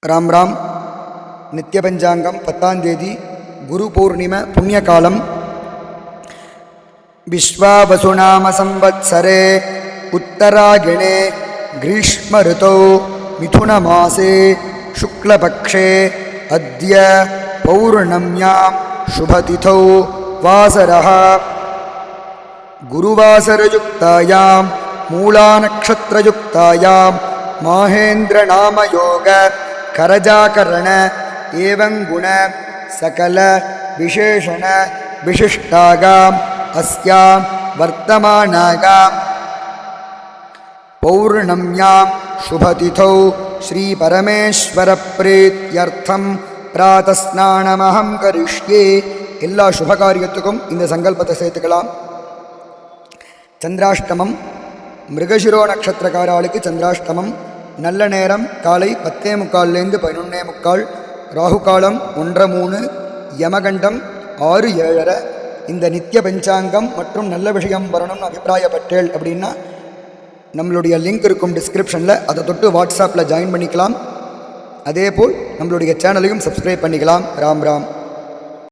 राम राम। नित्य पंचांगम 10 தேதி गुरु पूर्णिमा पुण्यकालम विश्वावसुनाम संवत्सरे उत्तरायणे ग्रीष्म ऋतौ मिथुन मासे शुक्लपक्षे अद्य पौर्णम्यां शुभतिथौ वासरः गुरुवासरयुक्तायां मूलानक्षत्रयुक्तायां माहेन्द्रनामयोग करजाकरण एवं गुण सकल विशेषण विशिष्टागाम अस्यां वर्तमानागां पौर्णम्यां शुभतिथौ श्री परमेश्वर प्रीत्यर्थं प्रातस्नानमहं करिष्ये। எல்லா சுபகாரியத்துக்கும் இந்த சங்கல்பத்தை சேர்த்துக்கலாம். சந்திராஷ்டமம் மிருகசிரோ நட்சத்திரக்காராளுக்கு சந்திராஷ்டமம். நல்ல நேரம் காலை 10:45 11:45, ராகு காலம் 1:03, யமகண்டம் 6:07. இந்த நித்திய பஞ்சாங்கம் மற்றும் நல்ல விஷயம் வரணும்னு அபிப்பிராயப்பட்டேள் அப்படின்னா நம்மளுடைய லிங்க் இருக்கும் டிஸ்கிரிப்ஷனில், அதை தொட்டு வாட்ஸ்அப்பில் ஜாயின் பண்ணிக்கலாம். அதே போல் நம்மளுடைய சேனலையும் சப்ஸ்கிரைப் பண்ணிக்கலாம். ராம் ராம்.